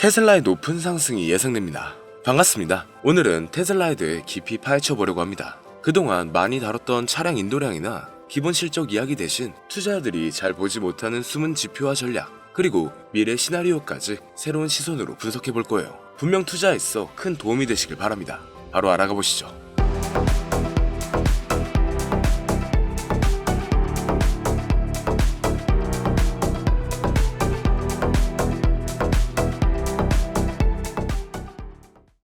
테슬라의 높은 상승이 예상됩니다. 반갑습니다. 오늘은 테슬라에 대해 깊이 파헤쳐 보려고 합니다. 그동안 많이 다뤘던 차량 인도량이나 기본 실적 이야기 대신 투자자들이 잘 보지 못하는 숨은 지표와 전략, 그리고 미래 시나리오까지 새로운 시선으로 분석해 볼 거예요. 분명 투자에 있어 큰 도움이 되시길 바랍니다. 바로 알아가 보시죠.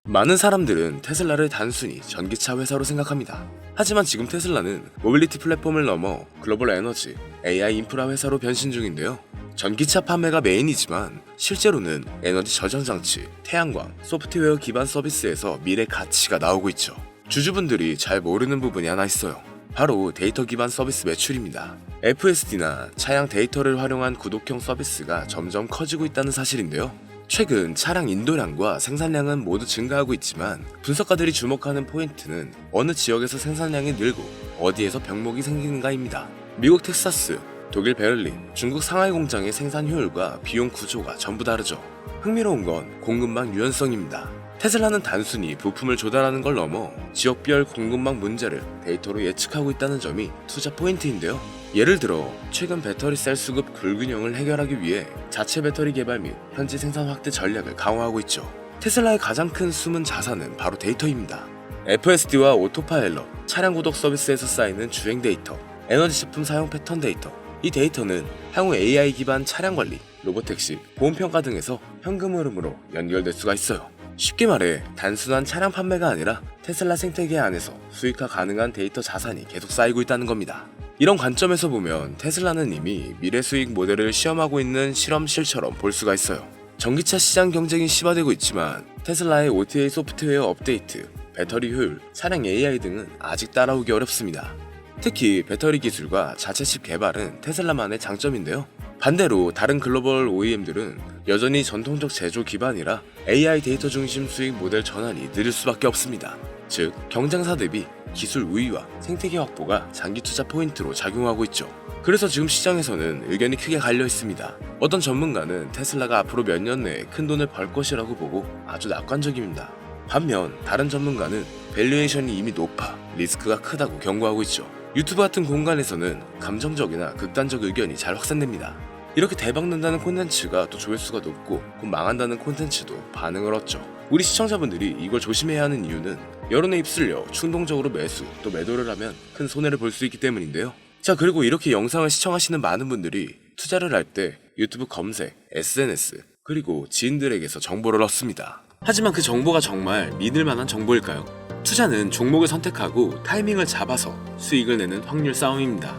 많은 사람들은 테슬라를 단순히 전기차 회사로 생각합니다. 하지만 지금 테슬라는 모빌리티 플랫폼을 넘어 글로벌 에너지, AI 인프라 회사로 변신 중인데요. 전기차 판매가 메인이지만 실제로는 에너지 저장 장치, 태양광, 소프트웨어 기반 서비스에서 미래 가치가 나오고 있죠. 주주분들이 잘 모르는 부분이 하나 있어요. 바로 데이터 기반 서비스 매출입니다. FSD나 차량 데이터를 활용한 구독형 서비스가 점점 커지고 있다는 사실인데요. 최근 차량 인도량과 생산량은 모두 증가하고 있지만 분석가들이 주목하는 포인트는 어느 지역에서 생산량이 늘고 어디에서 병목이 생기는가입니다. 미국 텍사스, 독일 베를린, 중국 상하이 공장의 생산 효율과 비용 구조가 전부 다르죠. 흥미로운 건 공급망 유연성입니다. 테슬라는 단순히 부품을 조달하는 걸 넘어 지역별 공급망 문제를 데이터로 예측하고 있다는 점이 투자 포인트인데요. 예를 들어 최근 배터리 셀 수급 불균형을 해결하기 위해 자체 배터리 개발 및 현지 생산 확대 전략을 강화하고 있죠. 테슬라의 가장 큰 숨은 자산은 바로 데이터입니다. FSD와 오토파일럿, 차량 구독 서비스에서 쌓이는 주행 데이터, 에너지 제품 사용 패턴 데이터. 이 데이터는 향후 AI 기반 차량 관리, 로보택시, 보험 평가 등에서 현금 흐름으로 연결될 수가 있어요. 쉽게 말해 단순한 차량 판매가 아니라 테슬라 생태계 안에서 수익화 가능한 데이터 자산이 계속 쌓이고 있다는 겁니다. 이런 관점에서 보면 테슬라는 이미 미래 수익 모델을 시험하고 있는 실험실처럼 볼 수가 있어요. 전기차 시장 경쟁이 심화되고 있지만 테슬라의 OTA 소프트웨어 업데이트, 배터리 효율, 차량 AI 등은 아직 따라오기 어렵습니다. 특히 배터리 기술과 자체 칩 개발은 테슬라만의 장점인데요. 반대로 다른 글로벌 OEM들은 여전히 전통적 제조 기반이라 AI 데이터 중심 수익 모델 전환이 느릴 수밖에 없습니다. 즉, 경쟁사 대비 기술 우위와 생태계 확보가 장기 투자 포인트로 작용하고 있죠. 그래서 지금 시장에서는 의견이 크게 갈려 있습니다. 어떤 전문가는 테슬라가 앞으로 몇 년 내에 큰 돈을 벌 것이라고 보고 아주 낙관적입니다. 반면 다른 전문가는 밸류에이션이 이미 높아 리스크가 크다고 경고하고 있죠. 유튜브 같은 공간에서는 감정적이나 극단적 의견이 잘 확산됩니다. 이렇게 대박난다는 콘텐츠가 또 조회수가 높고 곧 망한다는 콘텐츠도 반응을 얻죠. 우리 시청자분들이 이걸 조심해야 하는 이유는 여론에 휩쓸려 충동적으로 매수 또 매도를 하면 큰 손해를 볼 수 있기 때문인데요. 자, 그리고 이렇게 영상을 시청하시는 많은 분들이 투자를 할 때 유튜브 검색, SNS, 그리고 지인들에게서 정보를 얻습니다. 하지만 그 정보가 정말 믿을 만한 정보일까요? 투자는 종목을 선택하고 타이밍을 잡아서 수익을 내는 확률 싸움입니다.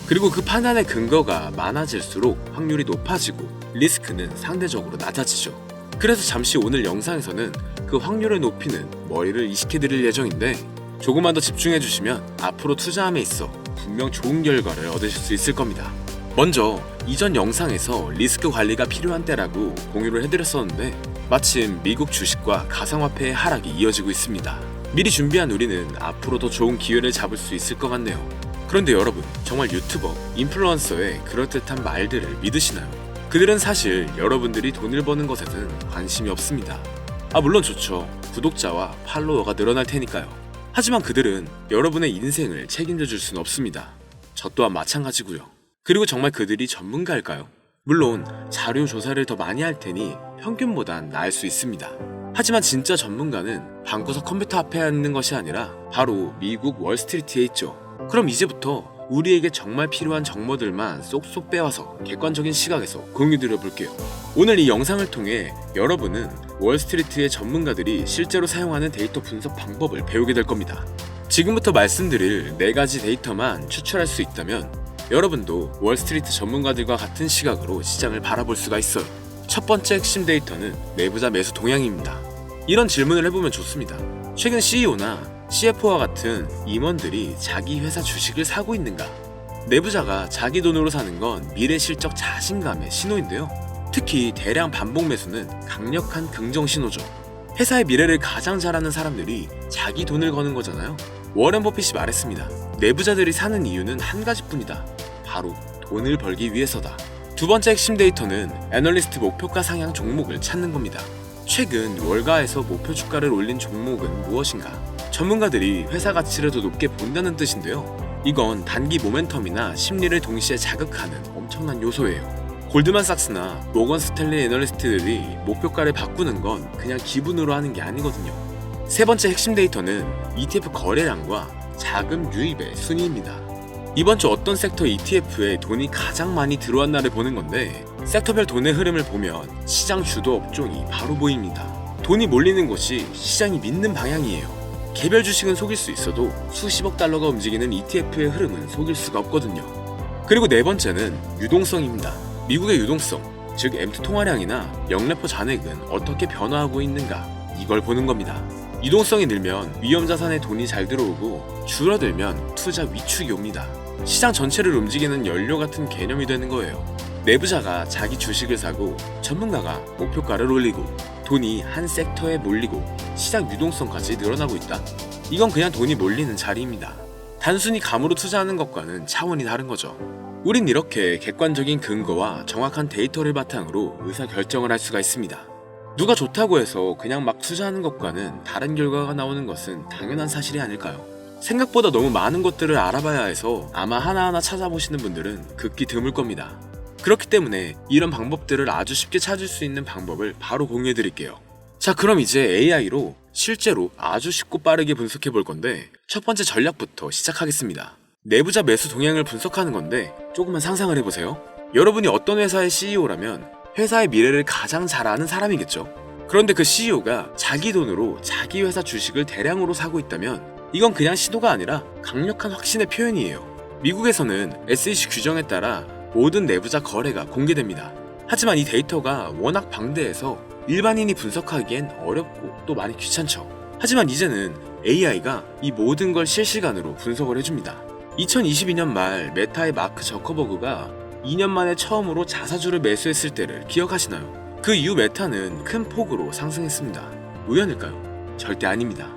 그리고 그 판단의 근거가 많아질수록 확률이 높아지고 리스크는 상대적으로 낮아지죠. 그래서 잠시 오늘 영상에서는 그 확률을 높이는 머리를 이식해드릴 예정인데 조금만 더 집중해주시면 앞으로 투자함에 있어 분명 좋은 결과를 얻으실 수 있을 겁니다. 먼저 이전 영상에서 리스크 관리가 필요한 때라고 공유를 해드렸었는데 마침 미국 주식과 가상화폐의 하락이 이어지고 있습니다. 미리 준비한 우리는 앞으로 더 좋은 기회를 잡을 수 있을 것 같네요. 그런데 여러분, 정말 유튜버, 인플루언서의 그럴듯한 말들을 믿으시나요? 그들은 사실 여러분들이 돈을 버는 것에는 관심이 없습니다. 물론 좋죠. 구독자와 팔로워가 늘어날 테니까요. 하지만 그들은 여러분의 인생을 책임져 줄 수는 없습니다. 저 또한 마찬가지고요. 그리고 정말 그들이 전문가일까요? 물론 자료 조사를 더 많이 할 테니 평균보단 나을 수 있습니다. 하지만 진짜 전문가는 방구석 컴퓨터 앞에 앉는 것이 아니라 바로 미국 월스트리트에 있죠. 그럼 이제부터 우리에게 정말 필요한 정보들만 쏙쏙 빼와서 객관적인 시각에서 공유드려 볼게요. 오늘 이 영상을 통해 여러분은 월스트리트의 전문가들이 실제로 사용하는 데이터 분석 방법을 배우게 될 겁니다. 지금부터 말씀드릴 4가지 데이터만 추출할 수 있다면 여러분도 월스트리트 전문가들과 같은 시각으로 시장을 바라볼 수가 있어요. 첫 번째 핵심 데이터는 내부자 매수 동향입니다. 이런 질문을 해보면 좋습니다. 최근 CEO나 CFO와 같은 임원들이 자기 회사 주식을 사고 있는가? 내부자가 자기 돈으로 사는 건 미래 실적 자신감의 신호인데요. 특히 대량 반복 매수는 강력한 긍정 신호죠. 회사의 미래를 가장 잘 아는 사람들이 자기 돈을 거는 거잖아요. 워렌 버핏이 말했습니다. 내부자들이 사는 이유는 한 가지뿐이다. 바로 돈을 벌기 위해서다. 두 번째 핵심 데이터는 애널리스트 목표가 상향 종목을 찾는 겁니다. 최근 월가에서 목표 주가를 올린 종목은 무엇인가? 전문가들이 회사 가치를 더 높게 본다는 뜻인데요. 이건 단기 모멘텀이나 심리를 동시에 자극하는 엄청난 요소예요. 골드만삭스나 모건 스탠리 애널리스트들이 목표가를 바꾸는 건 그냥 기분으로 하는 게 아니거든요. 세 번째 핵심 데이터는 ETF 거래량과 자금 유입의 순위입니다. 이번 주 어떤 섹터 ETF에 돈이 가장 많이 들어왔나를 보는 건데, 섹터별 돈의 흐름을 보면 시장 주도 업종이 바로 보입니다. 돈이 몰리는 곳이 시장이 믿는 방향이에요. 개별 주식은 속일 수 있어도 수십억 달러가 움직이는 ETF의 흐름은 속일 수가 없거든요. 그리고 네 번째는 유동성입니다. 미국의 유동성, 즉 M2 통화량이나 영래포 잔액은 어떻게 변화하고 있는가, 이걸 보는 겁니다. 유동성이 늘면 위험 자산에 돈이 잘 들어오고 줄어들면 투자 위축이 옵니다. 시장 전체를 움직이는 연료 같은 개념이 되는 거예요. 내부자가 자기 주식을 사고 전문가가 목표가를 올리고 돈이 한 섹터에 몰리고 시장 유동성까지 늘어나고 있다. 이건 그냥 돈이 몰리는 자리입니다. 단순히 감으로 투자하는 것과는 차원이 다른 거죠. 우린 이렇게 객관적인 근거와 정확한 데이터를 바탕으로 의사결정을 할 수가 있습니다. 누가 좋다고 해서 그냥 막 투자하는 것과는 다른 결과가 나오는 것은 당연한 사실이 아닐까요? 생각보다 너무 많은 것들을 알아봐야 해서 아마 하나하나 찾아보시는 분들은 극히 드물 겁니다. 그렇기 때문에 이런 방법들을 아주 쉽게 찾을 수 있는 방법을 바로 공유해 드릴게요. 자, 그럼 이제 AI로 실제로 아주 쉽고 빠르게 분석해 볼 건데, 첫 번째 전략부터 시작하겠습니다. 내부자 매수 동향을 분석하는 건데, 조금만 상상을 해보세요. 여러분이 어떤 회사의 CEO라면 회사의 미래를 가장 잘 아는 사람이겠죠. 그런데 그 CEO가 자기 돈으로 자기 회사 주식을 대량으로 사고 있다면 이건 그냥 시도가 아니라 강력한 확신의 표현이에요. 미국에서는 SEC 규정에 따라 모든 내부자 거래가 공개됩니다. 하지만 이 데이터가 워낙 방대해서 일반인이 분석하기엔 어렵고 또 많이 귀찮죠. 하지만 이제는 AI가 이 모든 걸 실시간으로 분석을 해줍니다. 2022년 말 메타의 마크 저커버그가 2년 만에 처음으로 자사주를 매수했을 때를 기억하시나요? 그 이후 메타는 큰 폭으로 상승했습니다. 우연일까요? 절대 아닙니다.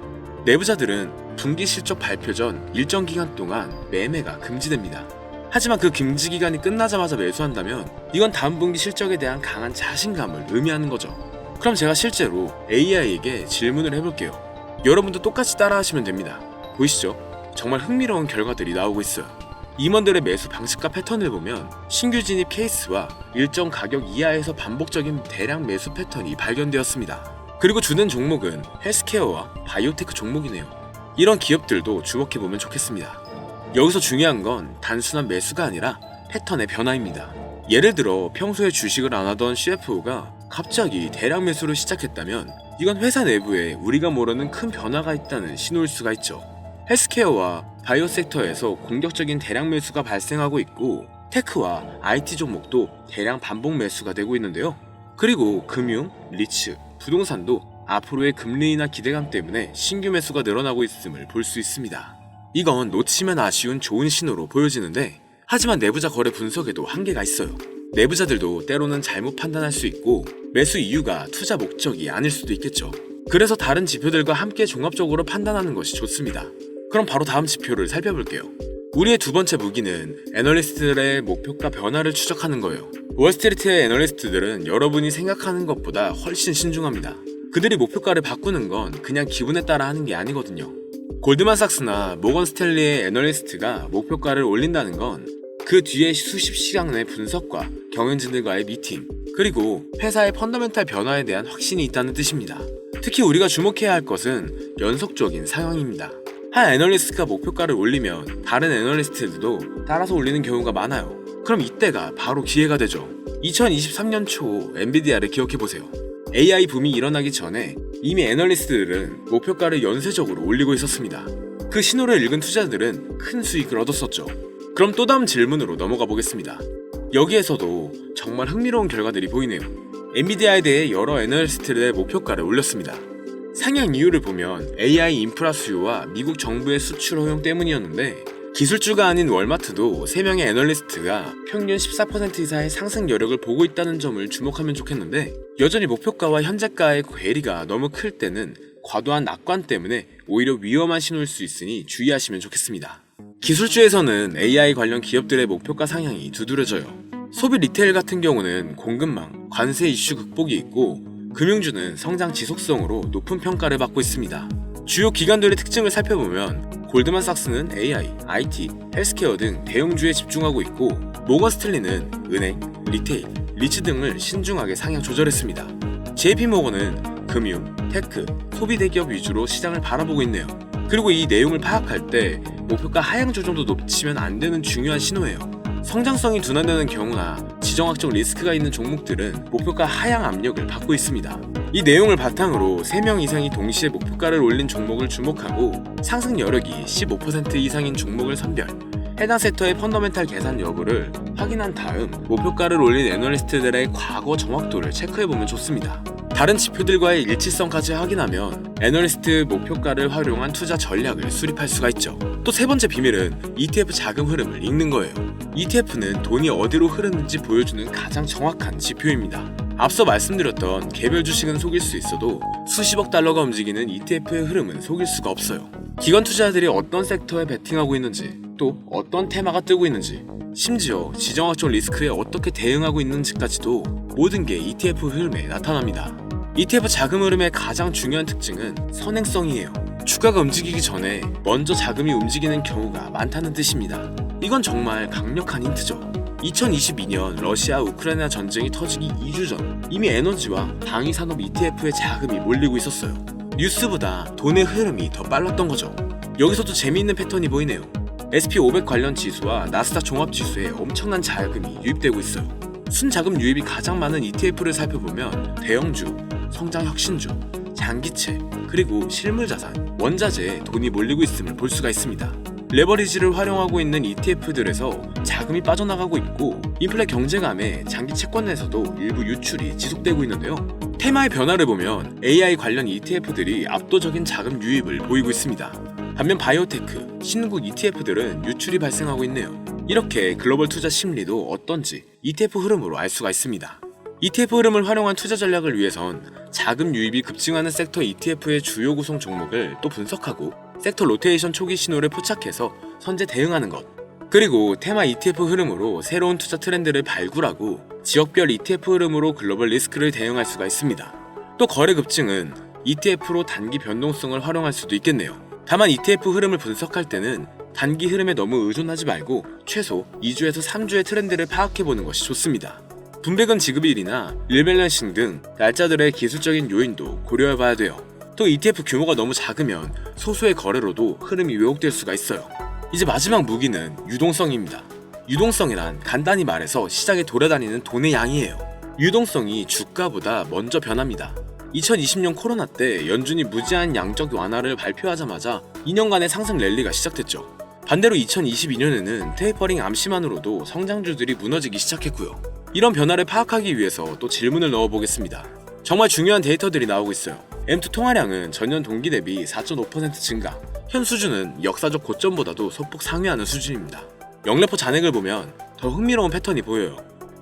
내부자들은 분기 실적 발표 전 일정 기간 동안 매매가 금지됩니다. 하지만 그 금지 기간이 끝나자마자 매수한다면 이건 다음 분기 실적에 대한 강한 자신감을 의미하는 거죠. 그럼 제가 실제로 AI에게 질문을 해볼게요. 여러분도 똑같이 따라하시면 됩니다. 보이시죠? 정말 흥미로운 결과들이 나오고 있어요. 임원들의 매수 방식과 패턴을 보면 신규 진입 케이스와 일정 가격 이하에서 반복적인 대량 매수 패턴이 발견되었습니다. 그리고 주된 종목은 헬스케어와 바이오테크 종목이네요. 이런 기업들도 주목해보면 좋겠습니다. 여기서 중요한 건 단순한 매수가 아니라 패턴의 변화입니다. 예를 들어 평소에 주식을 안 하던 CFO가 갑자기 대량 매수를 시작했다면 이건 회사 내부에 우리가 모르는 큰 변화가 있다는 신호일 수가 있죠. 헬스케어와 바이오 섹터에서 공격적인 대량 매수가 발생하고 있고, 테크와 IT 종목도 대량 반복 매수가 되고 있는데요. 그리고 금융, 리츠, 부동산도 앞으로의 금리 인하 기대감 때문에 신규 매수가 늘어나고 있음을 볼 수 있습니다. 이건 놓치면 아쉬운 좋은 신호로 보여지는데, 하지만 내부자 거래 분석에도 한계가 있어요. 내부자들도 때로는 잘못 판단할 수 있고 매수 이유가 투자 목적이 아닐 수도 있겠죠. 그래서 다른 지표들과 함께 종합적으로 판단하는 것이 좋습니다. 그럼 바로 다음 지표를 살펴볼게요. 우리의 두 번째 무기는 애널리스트들의 목표가 변화를 추적하는 거예요. 월스트리트의 애널리스트들은 여러분이 생각하는 것보다 훨씬 신중합니다. 그들이 목표가를 바꾸는 건 그냥 기분에 따라 하는 게 아니거든요. 골드만삭스나 모건 스탠리의 애널리스트가 목표가를 올린다는 건 그 뒤에 수십 시간의 분석과 경영진들과의 미팅, 그리고 회사의 펀더멘탈 변화에 대한 확신이 있다는 뜻입니다. 특히 우리가 주목해야 할 것은 연속적인 상황입니다. 한 애널리스트가 목표가를 올리면 다른 애널리스트들도 따라서 올리는 경우가 많아요. 그럼 이때가 바로 기회가 되죠. 2023년 초 엔비디아를 기억해보세요. AI 붐이 일어나기 전에 이미 애널리스트들은 목표가를 연쇄적으로 올리고 있었습니다. 그 신호를 읽은 투자들은 큰 수익을 얻었었죠. 그럼 또 다음 질문으로 넘어가 보겠습니다. 여기에서도 정말 흥미로운 결과들이 보이네요. 엔비디아에 대해 여러 애널리스트들의 목표가를 올렸습니다. 상향 이유를 보면 AI 인프라 수요와 미국 정부의 수출 허용 때문이었는데, 기술주가 아닌 월마트도 3명의 애널리스트가 평균 14% 이상의 상승 여력을 보고 있다는 점을 주목하면 좋겠는데, 여전히 목표가와 현재가의 괴리가 너무 클 때는 과도한 낙관 때문에 오히려 위험한 신호일 수 있으니 주의하시면 좋겠습니다. 기술주에서는 AI 관련 기업들의 목표가 상향이 두드러져요. 소비 리테일 같은 경우는 공급망, 관세 이슈 극복이 있고 금융주는 성장 지속성으로 높은 평가를 받고 있습니다. 주요 기관들의 특징을 살펴보면 골드만삭스는 AI, IT, 헬스케어 등 대형주에 집중하고 있고 모건스탠리는 은행, 리테일, 리츠 등을 신중하게 상향 조절했습니다. JP모건은 금융, 테크, 소비 대기업 위주로 시장을 바라보고 있네요. 그리고 이 내용을 파악할 때 목표가 하향 조정도 놓치면 안 되는 중요한 신호예요. 성장성이 둔화되는 경우나 지정학적 리스크가 있는 종목들은 목표가 하향 압력을 받고 있습니다. 이 내용을 바탕으로 3명 이상이 동시에 목표가를 올린 종목을 주목하고 상승 여력이 15% 이상인 종목을 선별, 해당 섹터의 펀더멘탈 계산 여부를 확인한 다음 목표가를 올린 애널리스트들의 과거 정확도를 체크해보면 좋습니다. 다른 지표들과의 일치성까지 확인하면 애널리스트 목표가를 활용한 투자 전략을 수립할 수가 있죠. 또 세 번째 비밀은 ETF 자금 흐름을 읽는 거예요. ETF는 돈이 어디로 흐르는지 보여주는 가장 정확한 지표입니다. 앞서 말씀드렸던 개별 주식은 속일 수 있어도 수십억 달러가 움직이는 ETF의 흐름은 속일 수가 없어요. 기관 투자자들이 어떤 섹터에 베팅하고 있는지, 또 어떤 테마가 뜨고 있는지, 심지어 지정학적 리스크에 어떻게 대응하고 있는지까지도 모든 게 ETF 흐름에 나타납니다. ETF 자금 흐름의 가장 중요한 특징은 선행성이에요. 주가가 움직이기 전에 먼저 자금이 움직이는 경우가 많다는 뜻입니다. 이건 정말 강력한 힌트죠. 2022년 러시아 우크라이나 전쟁이 터지기 2주 전 이미 에너지와 방위산업 ETF에 자금이 몰리고 있었어요. 뉴스보다 돈의 흐름이 더 빨랐던 거죠. 여기서도 재미있는 패턴이 보이네요. SP500 관련 지수와 나스닥 종합지수에 엄청난 자금이 유입되고 있어요. 순자금 유입이 가장 많은 ETF를 살펴보면 대형주, 성장혁신주, 장기채, 그리고 실물자산, 원자재에 돈이 몰리고 있음을 볼 수가 있습니다. 레버리지를 활용하고 있는 ETF들에서 자금이 빠져나가고 있고 인플레 경제감에 장기 채권에서도 일부 유출이 지속되고 있는데요. 테마의 변화를 보면 AI 관련 ETF들이 압도적인 자금 유입을 보이고 있습니다. 반면 바이오테크, 신흥국 ETF들은 유출이 발생하고 있네요. 이렇게 글로벌 투자 심리도 어떤지 ETF 흐름으로 알 수가 있습니다. ETF 흐름을 활용한 투자 전략을 위해선 자금 유입이 급증하는 섹터 ETF의 주요 구성 종목을 또 분석하고 섹터 로테이션 초기 신호를 포착해서 선제 대응하는 것, 그리고 테마 ETF 흐름으로 새로운 투자 트렌드를 발굴하고 지역별 ETF 흐름으로 글로벌 리스크를 대응할 수가 있습니다. 또 거래 급증은 ETF로 단기 변동성을 활용할 수도 있겠네요. 다만 ETF 흐름을 분석할 때는 단기 흐름에 너무 의존하지 말고 최소 2주에서 3주의 트렌드를 파악해보는 것이 좋습니다. 분배금 지급일이나 릴밸런싱 등 날짜들의 기술적인 요인도 고려해봐야 돼요. 또 ETF 규모가 너무 작으면 소수의 거래로도 흐름이 왜곡될 수가 있어요. 이제 마지막 무기는 유동성입니다. 유동성이란 간단히 말해서 시장에 돌아다니는 돈의 양이에요. 유동성이 주가보다 먼저 변합니다. 2020년 코로나 때 연준이 무제한 양적 완화를 발표하자마자 2년간의 상승 랠리가 시작됐죠. 반대로 2022년에는 테이퍼링 암시만으로도 성장주들이 무너지기 시작했고요. 이런 변화를 파악하기 위해서 또 질문을 넣어보겠습니다. 정말 중요한 데이터들이 나오고 있어요. M2 통화량은 전년 동기 대비 4.5% 증가, 현 수준은 역사적 고점보다도 소폭 상회하는 수준입니다. 영래포 잔액을 보면 더 흥미로운 패턴이 보여요.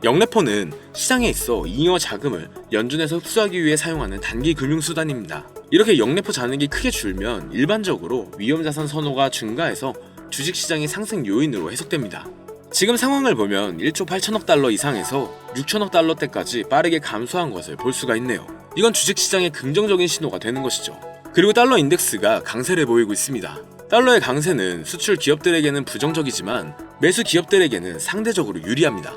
영래포는 시장에 있어 잉여 자금을 연준에서 흡수하기 위해 사용하는 단기 금융수단입니다. 이렇게 영래포 잔액이 크게 줄면 일반적으로 위험자산 선호가 증가해서 주식시장의 상승 요인으로 해석됩니다. 지금 상황을 보면 1조 8천억 달러 이상에서 6천억 달러대까지 빠르게 감소한 것을 볼 수가 있네요. 이건 주식시장의 긍정적인 신호가 되는 것이죠. 그리고 달러 인덱스가 강세를 보이고 있습니다. 달러의 강세는 수출 기업들에게는 부정적이지만 매수 기업들에게는 상대적으로 유리합니다.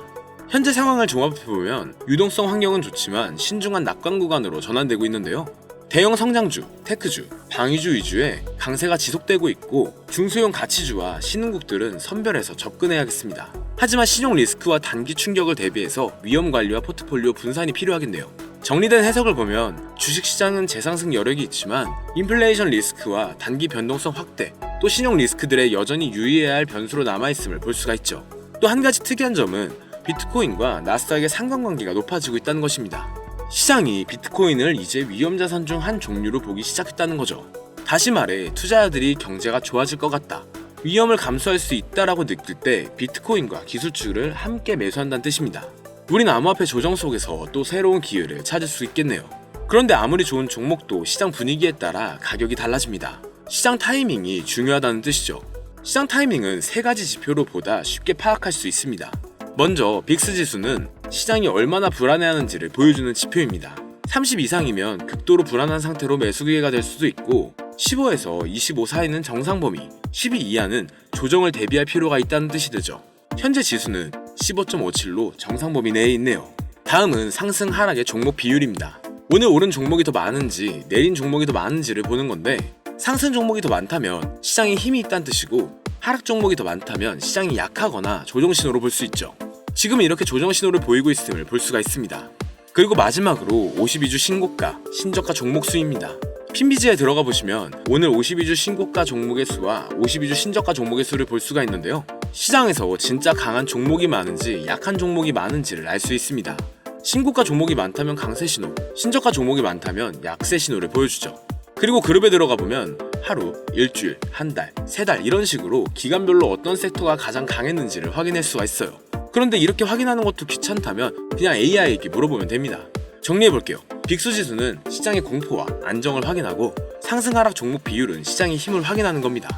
현재 상황을 종합해보면 유동성 환경은 좋지만 신중한 낙관 구간으로 전환되고 있는데요. 대형 성장주, 테크주, 방위주 위주의 강세가 지속되고 있고 중소형 가치주와 신흥국들은 선별해서 접근해야겠습니다. 하지만 신용 리스크와 단기 충격을 대비해서 위험 관리와 포트폴리오 분산이 필요하겠네요. 정리된 해석을 보면 주식시장은 재상승 여력이 있지만 인플레이션 리스크와 단기 변동성 확대, 또 신용 리스크들에 여전히 유의해야 할 변수로 남아있음을 볼 수가 있죠. 또 한 가지 특이한 점은 비트코인과 나스닥의 상관관계가 높아지고 있다는 것입니다. 시장이 비트코인을 이제 위험자산 중 한 종류로 보기 시작했다는 거죠. 다시 말해 투자자들이 경제가 좋아질 것 같다, 위험을 감수할 수 있다라고 느낄 때 비트코인과 기술주를 함께 매수한다는 뜻입니다. 우린 암호화폐 조정 속에서 또 새로운 기회를 찾을 수 있겠네요. 그런데 아무리 좋은 종목도 시장 분위기에 따라 가격이 달라집니다. 시장 타이밍이 중요하다는 뜻이죠. 시장 타이밍은 세 가지 지표로 보다 쉽게 파악할 수 있습니다. 먼저 빅스 지수는 시장이 얼마나 불안해하는지를 보여주는 지표입니다. 30 이상이면 극도로 불안한 상태로 매수 기회가 될 수도 있고 15에서 25 사이는 정상 범위, 12 이하는 조정을 대비할 필요가 있다는 뜻이 되죠. 현재 지수는 15.57로 정상 범위 내에 있네요. 다음은 상승 하락의 종목 비율입니다. 오늘 오른 종목이 더 많은지 내린 종목이 더 많은지를 보는 건데 상승 종목이 더 많다면 시장에 힘이 있다는 뜻이고 하락 종목이 더 많다면 시장이 약하거나 조정 신호로 볼 수 있죠. 지금 이렇게 조정 신호를 보이고 있음을 볼 수가 있습니다. 그리고 마지막으로 52주 신고가, 신저가 종목 수입니다. 핀비지에 들어가 보시면 오늘 52주 신고가 종목의 수와 52주 신저가 종목의 수를 볼 수가 있는데요. 시장에서 진짜 강한 종목이 많은지 약한 종목이 많은지를 알 수 있습니다. 신고가 종목이 많다면 강세 신호, 신저가 종목이 많다면 약세 신호를 보여주죠. 그리고 그룹에 들어가 보면 하루, 일주일, 한 달, 세 달 이런 식으로 기간별로 어떤 섹터가 가장 강했는지를 확인할 수가 있어요. 그런데 이렇게 확인하는 것도 귀찮다면 그냥 AI에게 물어보면 됩니다. 정리해볼게요. 빅스 지수는 시장의 공포와 안정을 확인하고 상승 하락 종목 비율은 시장의 힘을 확인하는 겁니다.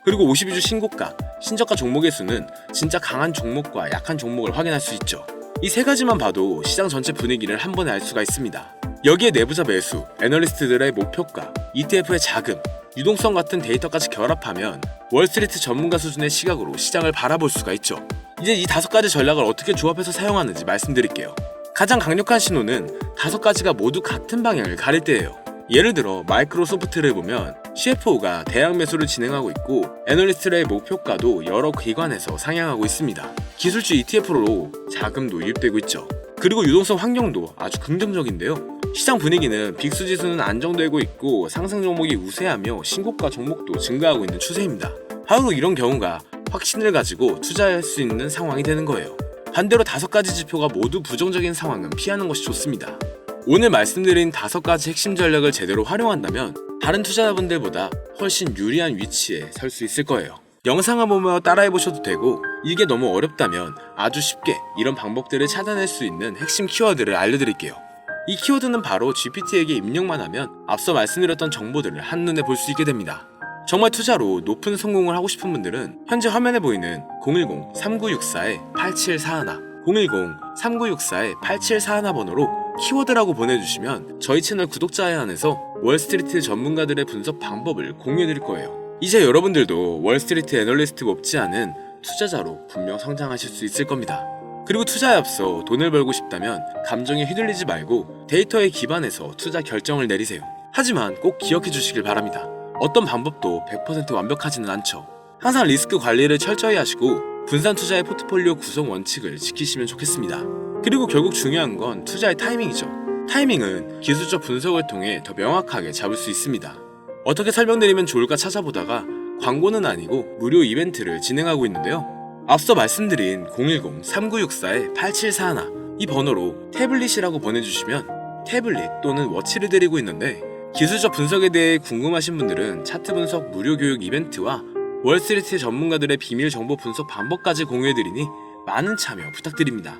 그리고 52주 신고가, 신저가 종목의 수는 진짜 강한 종목과 약한 종목을 확인할 수 있죠. 이 세 가지만 봐도 시장 전체 분위기를 한 번에 알 수가 있습니다. 여기에 내부자 매수, 애널리스트들의 목표가, ETF의 자금, 유동성 같은 데이터까지 결합하면 월스트리트 전문가 수준의 시각으로 시장을 바라볼 수가 있죠. 이제 이 5가지 전략을 어떻게 조합해서 사용하는지 말씀드릴게요. 가장 강력한 신호는 5가지가 모두 같은 방향을 가릴 때예요. 예를 들어 마이크로소프트를 보면 CFO가 대량 매수를 진행하고 있고 애널리스트의 목표가도 여러 기관에서 상향하고 있습니다. 기술주 ETF로 자금도 유입되고 있죠. 그리고 유동성 환경도 아주 긍정적인데요. 시장 분위기는 빅스 지수는 안정되고 있고 상승 종목이 우세하며 신고가 종목도 증가하고 있는 추세입니다. 바로 이런 경우가 확신을 가지고 투자할 수 있는 상황이 되는 거예요. 반대로 5가지 지표가 모두 부정적인 상황은 피하는 것이 좋습니다. 오늘 말씀드린 5가지 핵심 전략을 제대로 활용한다면 다른 투자자분들보다 훨씬 유리한 위치에 설 수 있을 거예요. 영상을 보며 따라해보셔도 되고 이게 너무 어렵다면 아주 쉽게 이런 방법들을 찾아낼 수 있는 핵심 키워드를 알려드릴게요. 이 키워드는 바로 GPT에게 입력만 하면 앞서 말씀드렸던 정보들을 한눈에 볼 수 있게 됩니다. 정말 투자로 높은 성공을 하고 싶은 분들은 현재 화면에 보이는 010-3964-8741 010-3964-8741 번호로 키워드라고 보내주시면 저희 채널 구독자에 한해서 월스트리트 전문가들의 분석 방법을 공유해드릴 거예요. 이제 여러분들도 월스트리트 애널리스트 못지 않은 투자자로 분명 성장하실 수 있을 겁니다. 그리고 투자에 앞서 돈을 벌고 싶다면 감정에 휘둘리지 말고 데이터에 기반해서 투자 결정을 내리세요. 하지만 꼭 기억해 주시길 바랍니다. 어떤 방법도 100% 완벽하지는 않죠. 항상 리스크 관리를 철저히 하시고 분산 투자의 포트폴리오 구성 원칙을 지키시면 좋겠습니다. 그리고 결국 중요한 건 투자의 타이밍이죠. 타이밍은 기술적 분석을 통해 더 명확하게 잡을 수 있습니다. 어떻게 설명드리면 좋을까 찾아보다가 광고는 아니고 무료 이벤트를 진행하고 있는데요. 앞서 말씀드린 010-3964-8741 이 번호로 태블릿이라고 보내주시면 태블릿 또는 워치를 드리고 있는데 기술적 분석에 대해 궁금하신 분들은 차트 분석 무료 교육 이벤트와 월스트리트 전문가들의 비밀 정보 분석 방법까지 공유해드리니 많은 참여 부탁드립니다.